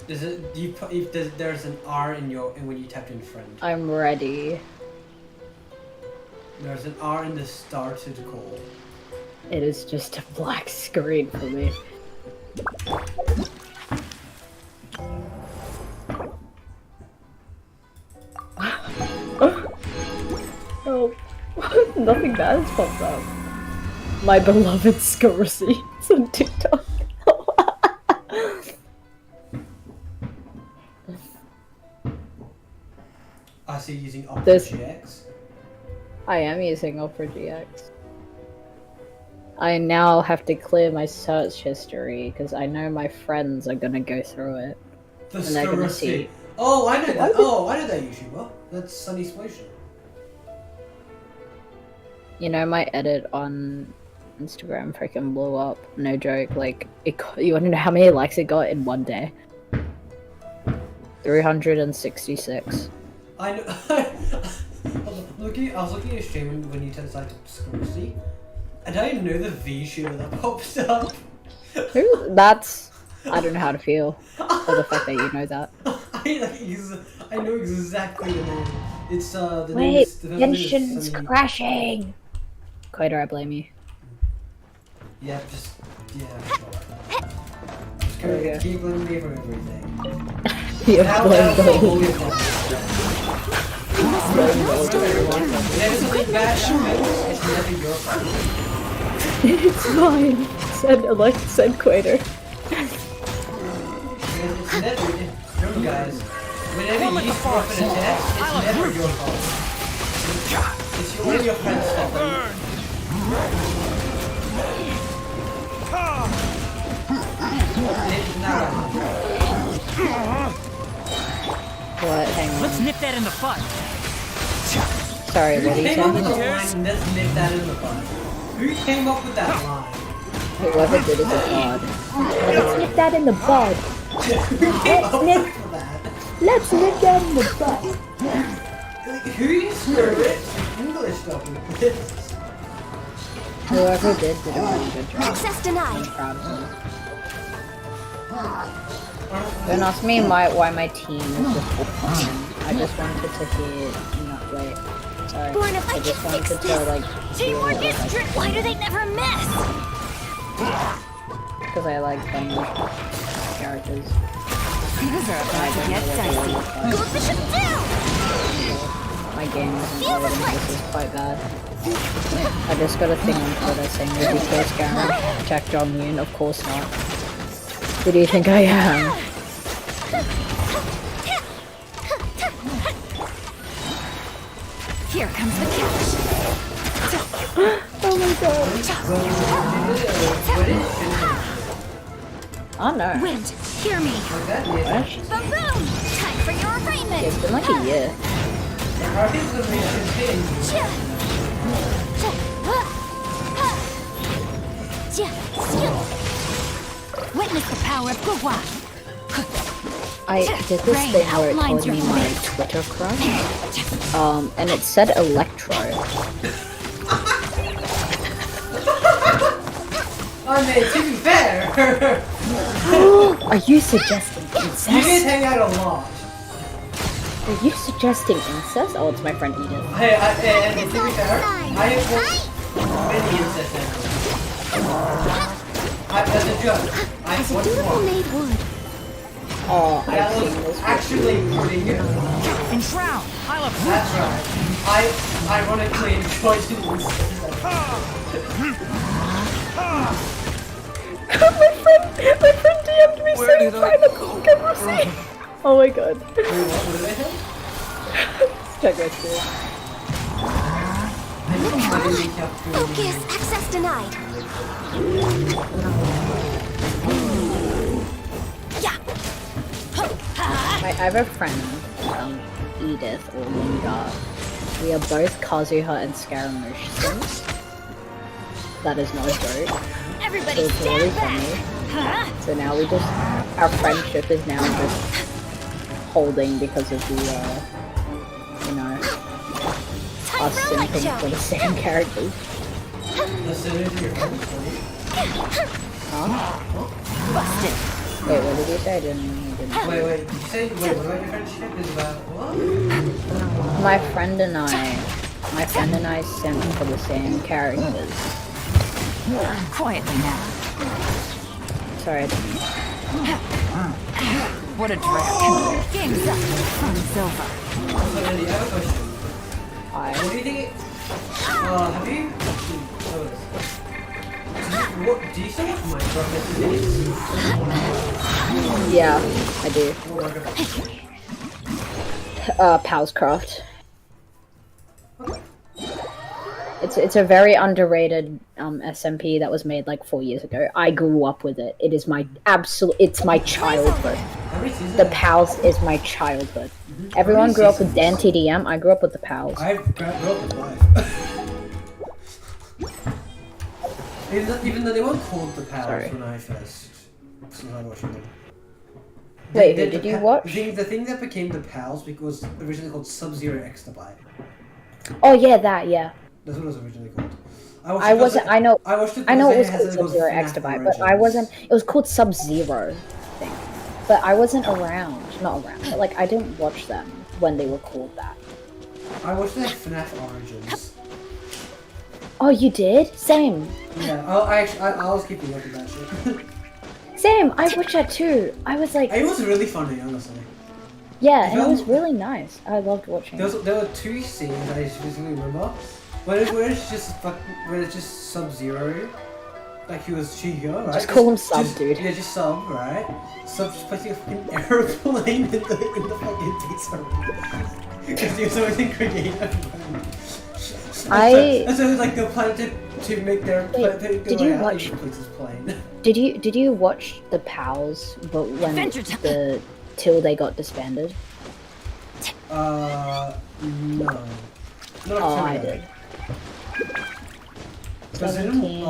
Is it? Do you put, if there's an R in your when you tapped in friend? I'm ready. There's an R in the started call. It is just a black screen for me. Oh, nothing bad has popped up. My beloved skill receipts on TikTok. I see you using Opera This- GX. I am using Opera GX. I now have to clear my search history because I know my friends are gonna go through it. The and they're gonna see. Scurusy. Oh, I know that. Oh, I know that YouTuber. That's Sunny Explosion. You know, my edit on Instagram freaking blew up. No joke. Like, you want to know how many likes it got in one day? 366. I know. I was looking at your stream when you decided to Scurusy, and I didn't know the V shooter that pops up. That's... I don't know how to feel. For the fact that you know that. I know exactly the name. It's the name Wait, is, the Genshin's Sunny- crashing! Quater, I blame you. Yeah, just sure. Keep blaming me for everything. You Now, blame blame me. Whenever something bad happens, it's never your fault. It's fine. Said Quater. It's never, remember guys, whenever you screw up an attack, it's never your fault. It's all your friend's fault. What? Hang on. Let's nip that in the bud. Sorry, what are you Who came up with the saying? line, let's nip that in the bud? Who came up with that line? Whoever did it is a god. Let's nip that in the bud. Let's nip that in the bud. Who is spirit English talking this? Whoever did a really good job. Access denied. I'm proud of them. Don't ask me why my team is just fun. I just wanted to hear. No, wait. Sorry. Born of I just wanted to like. Teamwork is true. Why do they never miss? Because I like playing with characters. Things are about to get dicey. Go Bishop down! My game isn't loading. This is quite bad. I just got a thing on Twitter saying, "Would you kill Scaramouche? Jack John Yoon? Of course not. Who do you think I am?" Here comes the catch. Oh my god. Oh no. Wind, hear me. What? Baboom! Time for your arraignment. It's been like a year. Witness the power of Gugwa. I did this thing where it told me my Twitter crush, and it said Electro. I mean, to be fair. Are you suggesting incest? You guys hang out a lot. Are you suggesting incest? Oh, it's my friend Edith. Hey, and to be fair, I have watched many incest episodes. As a joke, I watched one. Made wood. Oh, That was actually pretty good. And drown. Pile of That's right. I ironically enjoyed it. my friend DM'd me saying pineapple conversation. Oh my god. Check my screen. Focus. Access denied. I have a friend, Edith or Linda. We are both Kazuha and Scaramouche sims. That is not a joke. Everybody so it's really stand funny. back. So now our friendship is now just holding because of the, you know, us simping for the same characters. Huh? Busted. Wait, what did you say? I didn't. Wait, did you say, what about your friendship is about what? My friend and I simp for the same characters. Quietly now. Sorry, I didn't. What a drag. Game's up. Fun's over. So, Andy, I have a question. Hi. What do you think have you... do you still watch Minecraft every day? Yeah, I do. Palscraft. It's a very underrated SMP that was made like 4 years ago. I grew up with it. It is my it's my childhood. The Pals is my childhood. Everyone grew up with Dan TDM. I grew up with the Pals. I grew up with life. Even though they weren't called the Pals when I first started watching them. Wait, who did you watch? The thing that became the Pals was originally called Sub-Zero Exabyte. Oh yeah, that yeah. That's what it was originally called. I wasn't. I know. I watched it. I know it was it called has- Sub-Zero Exabyte, but I wasn't. It was called Sub-Zero, I think. But I wasn't around. Not around. But like I didn't watch them when they were called that. I watched their FNAF Origins. Oh, you did? Same. Yeah, I was keeping up with that shit. Same. I watched that too. I was like. It was really funny, honestly. Yeah, and it was really nice. I loved watching. There were two scenes I specifically remember. Where it's just Sub-Zero, like he was Chihiro, right? Just call him Sub, dude. Yeah, just Sub, right? Sub just placing a fucking airplane in the fucking pizza. Because he was always in creative. And so it was like they're planning to make their did you watch places plane. Did you watch the Pals but when till they got disbanded? No. Oh, I did. Because didn't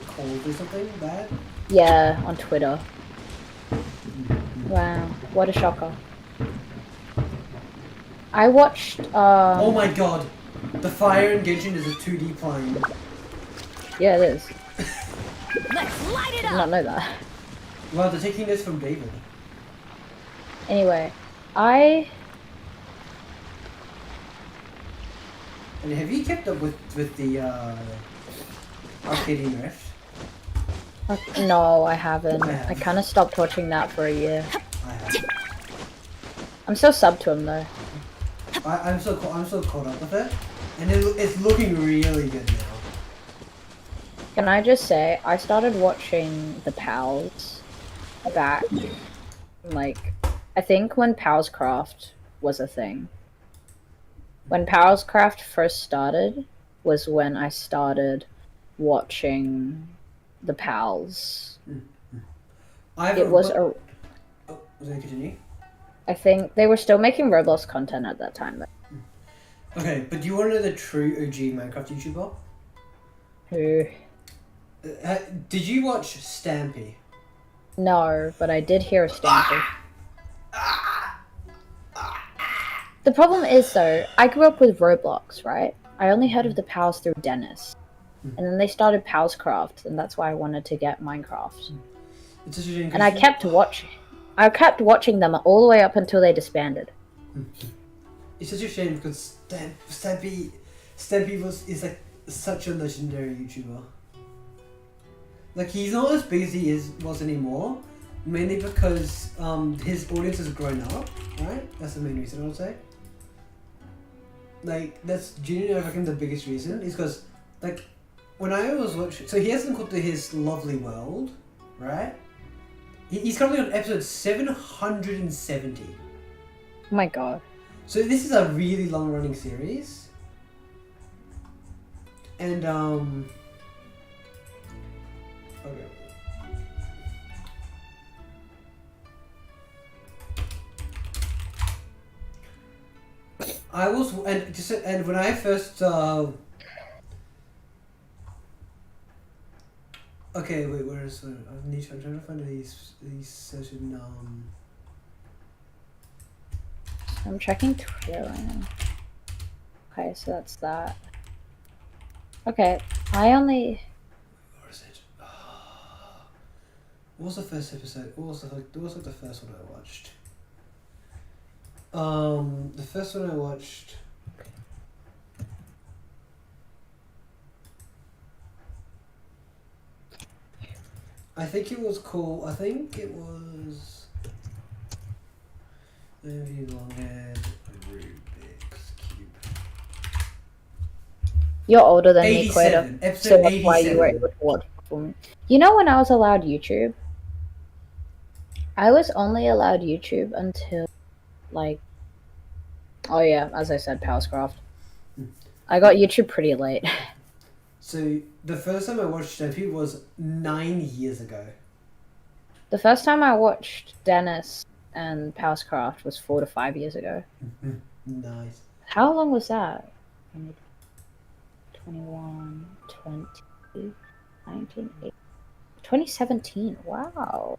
Cold do something bad? Yeah, on Twitter. Wow, what a shocker. I watched Oh my god! The fire engagement is a 2D plane. Yeah, it is. Let's light it I did not know that. Well, they're taking this from David. Anyway, And have you kept up with the Arcadian Rift? No, I haven't. I kind of stopped watching that for a year. I have. I'm still sub to him though. I'm still caught up with it, and it's looking really good now. Can I just say, I started watching the Pals back, like, I think when Palscraft was a thing. When Palscraft first started was when I started watching the Pals. It was a... Oh, was that continue? I think they were still making Roblox content at that time. Okay, but do you want to know the true OG Minecraft YouTuber? Who? Did you watch Stampy? No, but I did hear a Stampy. The problem is, though, I grew up with Roblox, right? I only heard of the Pals through Dennis. And then they started Palscraft, and that's why I wanted to get Minecraft. And I kept watching them all the way up until they disbanded. It's such a shame because Stampy is like such a legendary YouTuber. Like, he's not as big as he was anymore, mainly because his audience has grown up, right? That's the main reason I would say. Like, that's genuinely, I reckon, the biggest reason is because, like, when I was watching, so he has something called His Lovely World, right? He's currently on episode 770. Oh my god. So this is a really long running series. And okay. I was and when I first okay, wait, where is I'm trying to find these certain I'm checking Twitter right now. Okay, so that's that. Okay, I only... Where is it? What was the first episode? What was like the first one I watched? The first one I watched... I think it was called... I think it was... Maybe Longhead Rubik's Cube. You're older than me, 87, Quater, so that's why you were able to watch for me. You know when I was allowed YouTube? I was only allowed YouTube until, like... Oh yeah, as I said, Palscraft. I got YouTube pretty late. So, the first time I watched Stampede was 9 years ago. The first time I watched Dennis and Palscraft was 4 to 5 years ago. Nice. How long was that? 21, 20, 19, 2017. Wow.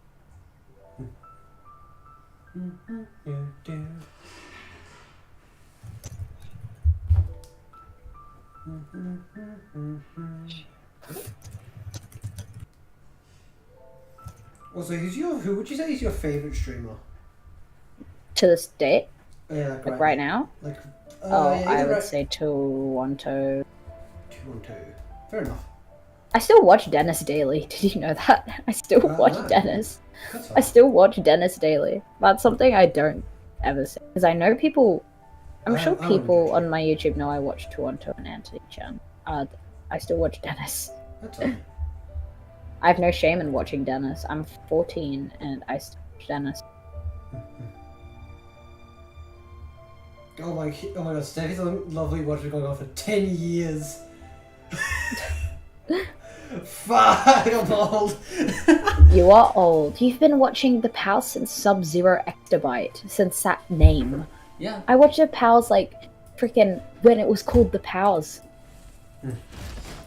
Also, who would you say is your favorite streamer? To this date? Yeah, like right now? Like, yeah, I would right. say Toronto. Fair enough. I still watch Dennis daily. Did you know that? I still watch nice. Dennis. I still watch Dennis daily. That's something I don't ever say. Because I know people... I'm sure people on my YouTube know I watch Toronto and Anthony Chan. I still watch Dennis. That's all right. I have no shame in watching Dennis. I'm 14 and I still watch Dennis. Oh my god, Stephanie's lovely watching going on for 10 years. Fuck, I'm old. You are old. You've been watching the Pals since Sub-Zero Exabyte, since that name. Yeah. I watched the Pals like freaking when it was called the Pals.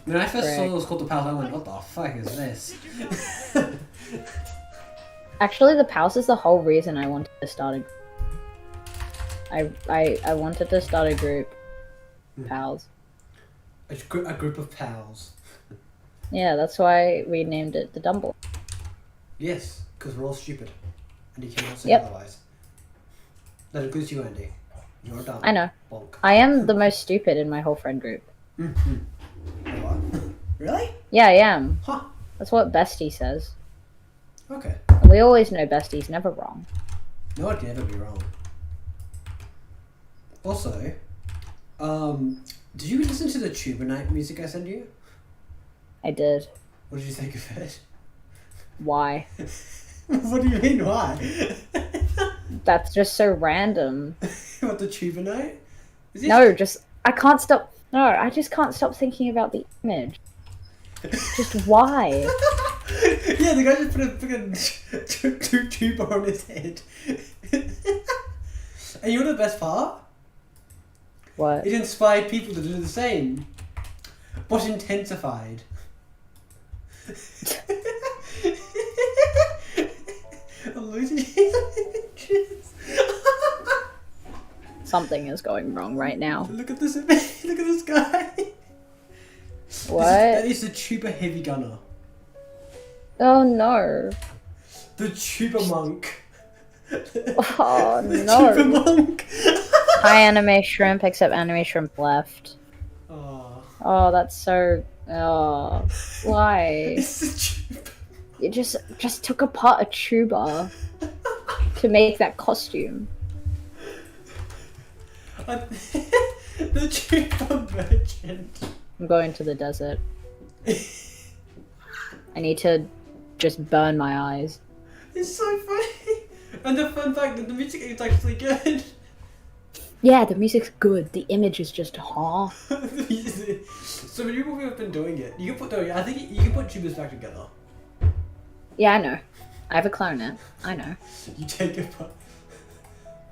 When I first saw it was called the Pals, I went, what the fuck is this? Actually, the Pals is the whole reason I wanted to start a group. I wanted to start a group. Pals. A group of pals. Yeah, that's why we named it the Dumble. Yes, because we're all stupid. And you cannot say otherwise. That includes you, Andy. You're dumb. I know. Bonk. I am the most stupid in my whole friend group. Really? Yeah, I am. Huh. That's what Bestie says. Okay. And we always know Bestie's never wrong. No, I'd never be wrong. Also, did you listen to the Tuba Night music I sent you? I did. What did you think of it? Why? What do you mean, why? That's just so random. What, the Tuba Night? No, I can't stop. No, I just can't stop thinking about the image. Just why? Yeah, the guy just put a fucking tuba on his head. And you know the best part? What? It inspired people to do the same, but intensified. Something is going wrong right now. Look at this. Look at this guy. What? That is the Tuber heavy gunner. Oh no. The Tuber monk. Oh the no. Tuber monk. Hi, anime shrimp, except anime shrimp left. Oh. Oh, that's so. Oh, why? You just took apart a tuba to make that costume. The tuber merchant. I'm going to the desert. I need to just burn my eyes. It's so funny. And the fun fact that the music is actually good. Yeah, the music's good. The image is just huh. So many people have been doing it. You can put I think you can put tubers back together. Yeah, I know. I have a clarinet. I know. You take it apart.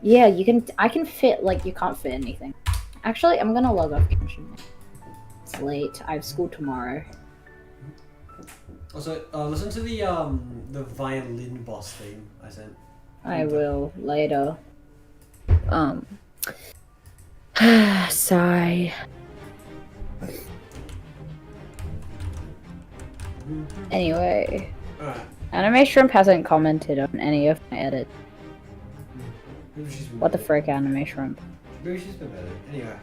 Yeah, you can. I can fit like you can't fit anything. Actually, I'm gonna log off Genshin. It's late. I have school tomorrow. Also, listen to the violin boss theme I sent. I will later. Sigh. Anyway, Anime Shrimp hasn't commented on any of my edits. What the frick, Anime Shrimp? Maybe she's been better. Anyway.